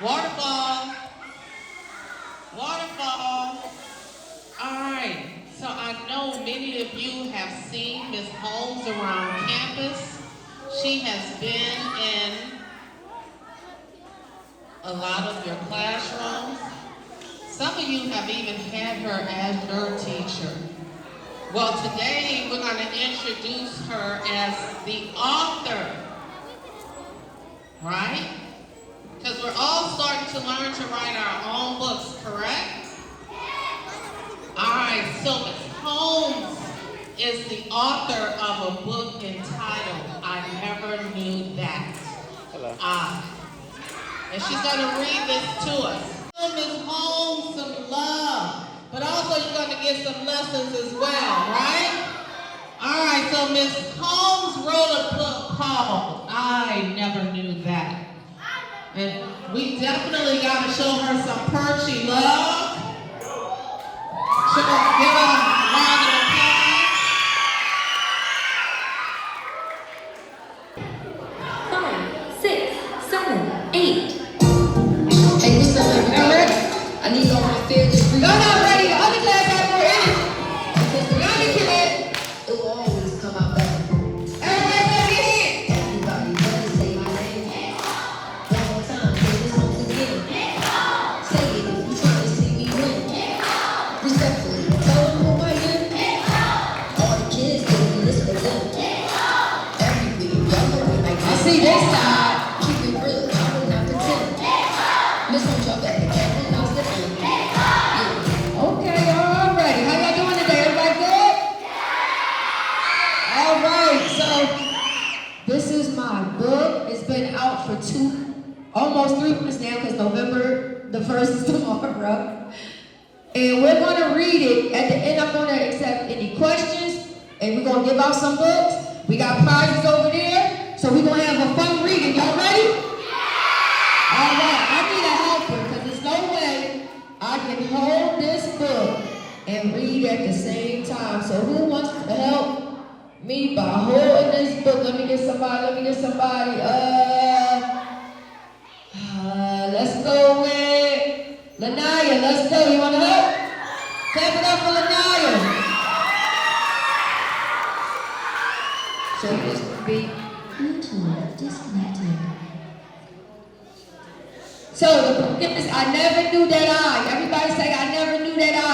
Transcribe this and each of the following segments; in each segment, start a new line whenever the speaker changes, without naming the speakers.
Waterfall. Waterfall. All right. So I know many of you have seen Ms. Holmes around campus. She has been in a lot of your classrooms. Some of you have even had her as your teacher. Well, today we're going to introduce her as the author, right? Because we're all starting to learn to write our own books, correct? All right, so Ms. Holmes is the author of a book entitled I Never Knew That.
Hello.
And she's going to read this to us. Give Ms. Holmes some love, but also you're going to get some lessons as well, right? All right, so Ms. Holmes wrote a book called I Never Knew That. And we definitely got to show her some Purche love. Give her a round of applause.
5, 6, 7, 8.
Hey, what's up, everybody? I need all my fair to breathe.
Y'all not ready. The other class has more energy. Y'all be kidding.
It will always come out better.
Everybody let me in.
Everybody better say my name. One more time, say this once again. Say it if you trying to see me win. Respectfully, tell them who I am. All the kids, they can listen to them. Every week, y'all know it like
I see this side.
Keep it real, I will not pretend. Miss Holmes, y'all better get it, I'll step in. Yeah.
Okay, all right. How y'all doing today? Everybody good? All right, so this is my book. It's been out for almost 3 months now because November the 1st is tomorrow. And we're going to read it. At the end, I'm going to accept any questions, and we're going to give out some books. We got prizes over there, so we're going to have a fun reading. Y'all ready? All right, I need a helper because there's no way I can hold this book and read at the same time. So who wants to help me by holding this book? Let me get somebody. Let's go with Lanaya. Let's go. You want to help? Clap it up for Lanaya. So this would be
Bluetooth disconnected.
So the book is I Never Knew That I. Everybody say I never knew that I.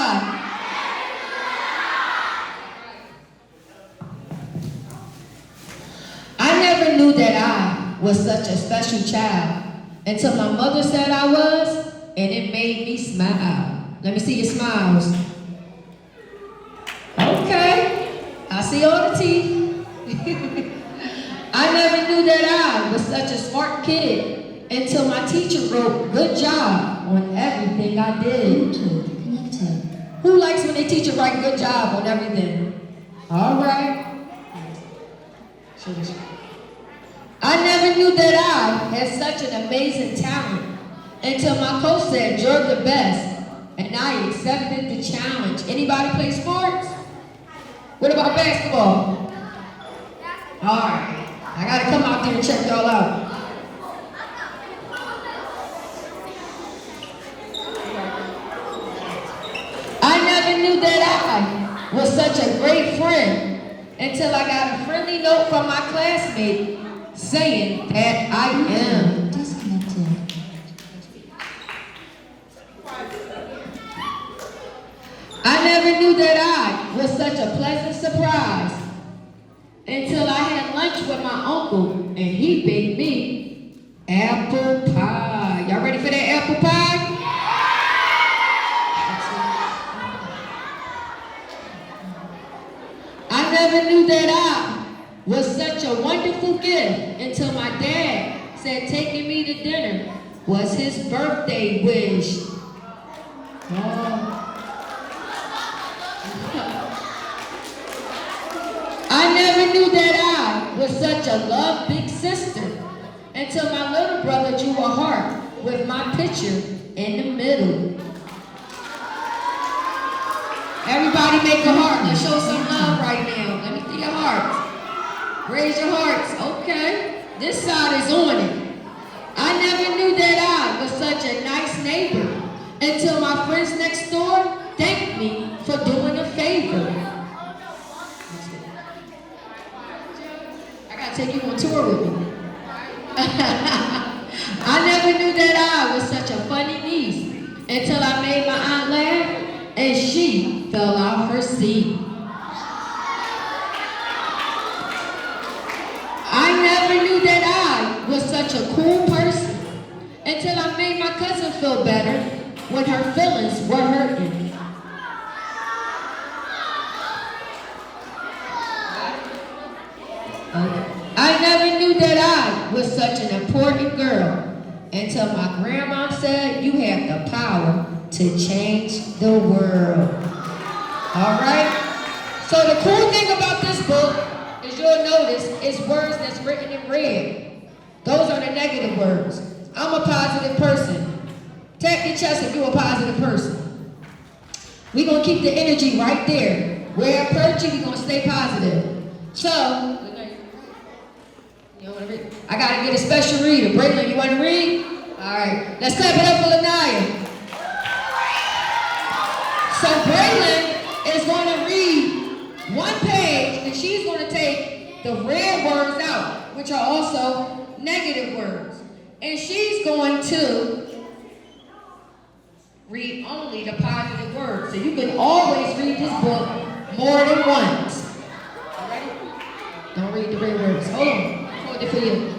I never knew that I was such a special child until my mother said I was, and it made me smile. Let me see your smiles. Okay, I see all the teeth. I never knew that I was such a smart kid until my teacher wrote good job on everything I did.
Bluetooth connected.
Who likes when they teacher write good job on everything? All right. I never knew that I had such an amazing talent until my coach said you're the best, and I accepted the challenge. Anybody play sports? What about basketball? All right. I gotta come out there and check y'all out. I never knew that I was such a great friend until I got a friendly note from my classmate saying that I am.
Disconnected.
I never knew that I was such a pleasant surprise until I had lunch with my uncle and he baked me apple pie. Y'all ready for that apple pie? I never knew that I was such a wonderful gift until my dad said taking me to dinner was his birthday wish. Oh. I never knew that I was such a love big sister until my little brother drew a heart with my picture in the middle. Everybody make a heart. Let's show some love right now. Let me see your hearts. Raise your hearts. Okay. This side is on it. I never knew that I was such a nice neighbor until my friends next door thanked me for doing a favor. I gotta take you on tour with me. I never knew that I was such a funny niece until I made my aunt laugh and she fell out her seat. I never knew that I was such a cool person until I made my cousin feel better when her feelings were hurting. I never knew that I was such an important girl until my grandma said you have the power to change the world. All right? So the cool thing about this book is you'll notice it's words that's written in red. Those are the negative words. I'm a positive person. Tap your chest if you're a positive person. We're going to keep the energy right there. We're at Purche, we're going to stay positive. So, you want to read? I got to get a special reader. Braylon, you want to read? All right. Let's clap it up for Lanaya. So Braylon is going to read one page, and she's going to take the red words out, which are also negative words. And she's going to read only the positive words. So you can always read this book more than once. All right? Don't read the red words. Hold on. Hold it for you.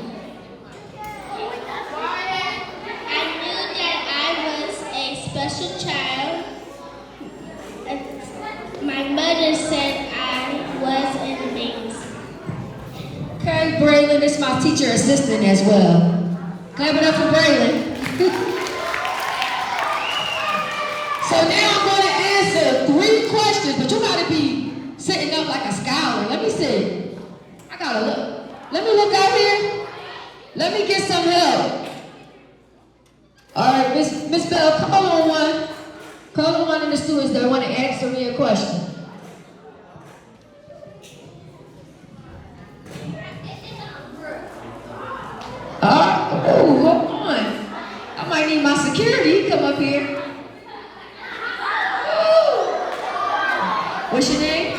I knew that I was a special child. My mother said I was amazing.
Okay, Braylon is my teacher assistant as well. Clap it up for Braylon. So now I'm going to answer 3 questions, but you got to be sitting up like a scholar. Let me see. I got to look. Let me look out here. Let me get some help. All right, Miss Bell, call on one. Call on one of the students that want to answer me a question. Oh, hold on. I might need my security. Come up here. What's your name?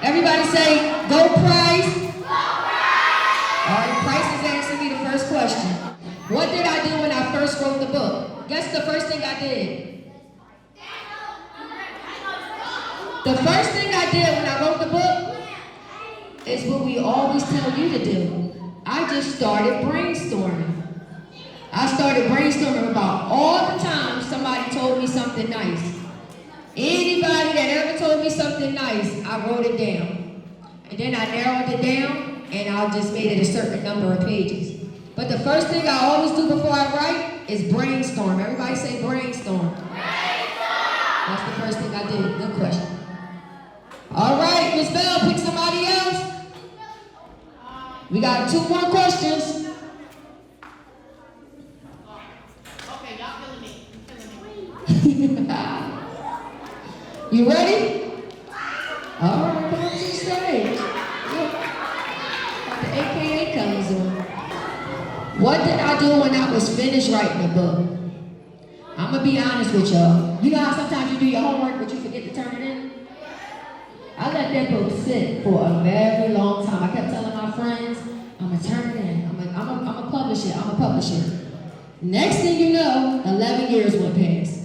Everybody say, go Price. All right, Price is asking me the first question. What did I do when I first wrote the book? Guess the first thing I did. The first thing I did when I wrote the book is what we always tell you to do. I just started brainstorming. I started brainstorming about all the times somebody told me something nice. Anybody that ever told me something nice, I wrote it down. And then I narrowed it down, and I just made it a certain number of pages. But the first thing I always do before I write is brainstorm. Everybody say brainstorm. Brainstorm! That's the first thing I did. Good question. All right, Miss Bell, pick somebody else. We got 2 more questions.
Okay, y'all feeling me.
You ready? All right, come on to the stage. Got the AKA colors on. What did I do when I was finished writing the book? I'm going to be honest with y'all. You know how sometimes you do your homework but you forget to turn it in? I let that book sit for a very long time. I kept telling my friends, I'm going to turn it in. I'm going to publish it. I'm going to publish it. Next thing you know, 11 years went past.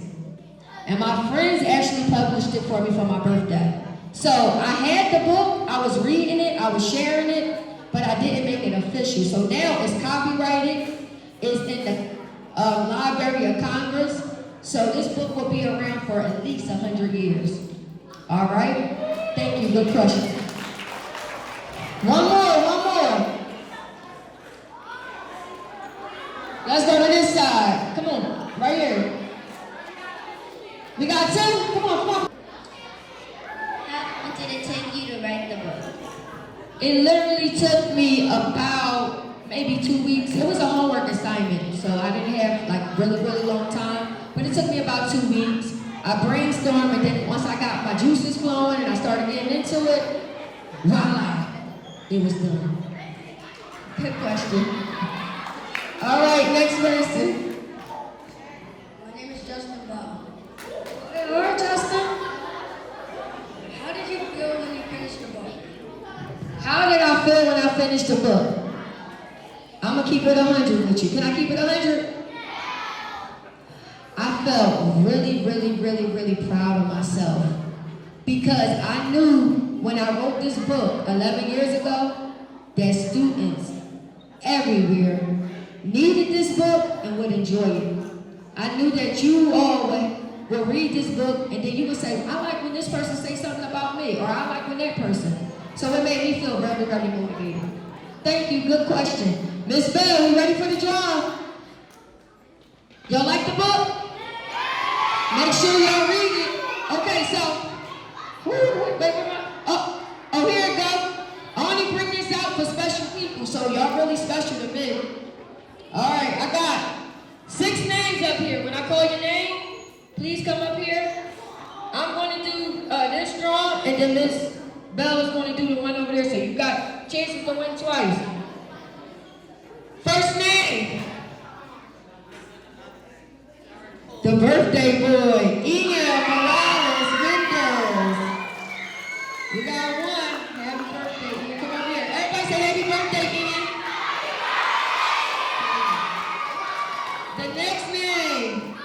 And my friends actually published it for me for my birthday. So I had the book, I was reading it, I was sharing it, but I didn't make it official. So now it's copyrighted, it's in the Library of Congress. So this book will be around for at least 100 years. All right? Thank you, good question. One more. Let's go to this side. Come on, right here. We got 2? Come on.
How long did it take you to write the book?
It literally took me about maybe 2 weeks. It was a homework assignment, so I didn't have like really long time. But it took me about 2 weeks. I brainstormed, and then once I got my juices flowing and I started getting into it, voila, it was done. Good question. All right, next person.
My name is Justin Bell.
All right, Justin.
How did you feel when you finished the book?
How did I feel when I finished the book? I'm gonna keep it 100 with you. Can I keep it 100? I felt really, really, really, really proud of myself because I knew when I wrote this book 11 years ago that students everywhere needed this book and would enjoy it. I knew that you all would read this book and then you would say, I like when this person says something about me, or I like when that person. So it made me feel very, very motivated. Thank you, good question. Miss Bell, you ready for the job? Y'all like the book? Make sure y'all read it. Okay, so, oh, here it goes. I only bring this out for special people, so y'all really special to me. All right, I got 6 names up here. When I call your name, please come up here. I'm going to do this draw, and then Miss Bell is going to do the one over there, so you got chances to win twice. First name. The birthday boy, Ian Morales Windows. You got one. Happy birthday, Ian. Come on here. Everybody say happy birthday, Ian. The next name,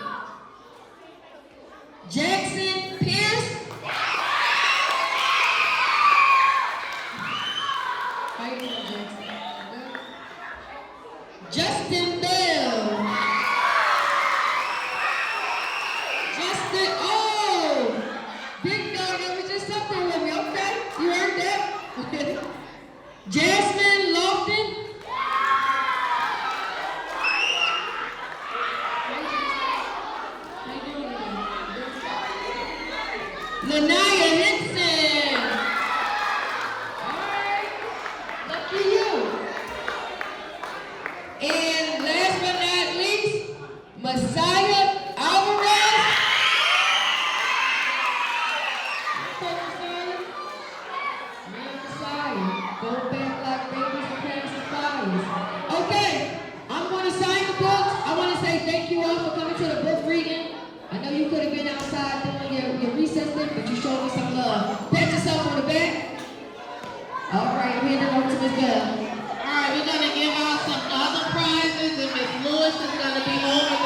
Jackson Pierce. How you doing, Jackson? Good? Justin Bell. Big dog that was just up there with me, okay? You heard that? Jasmine Lofton. Lanaya Henson. Alright. Lucky you. And last but not least, Messiah Alvarez. Go back like babies and pacifiers. Okay, I'm going to sign the books. I want to say thank you all for coming to the book reading. I know you could have been outside doing your recess thing, but you showed me some love. Pat yourself on the back. All right, I'm handing over to Miss Bell.
All right, we're going to give out some other prizes, and Miss Lewis is going to be over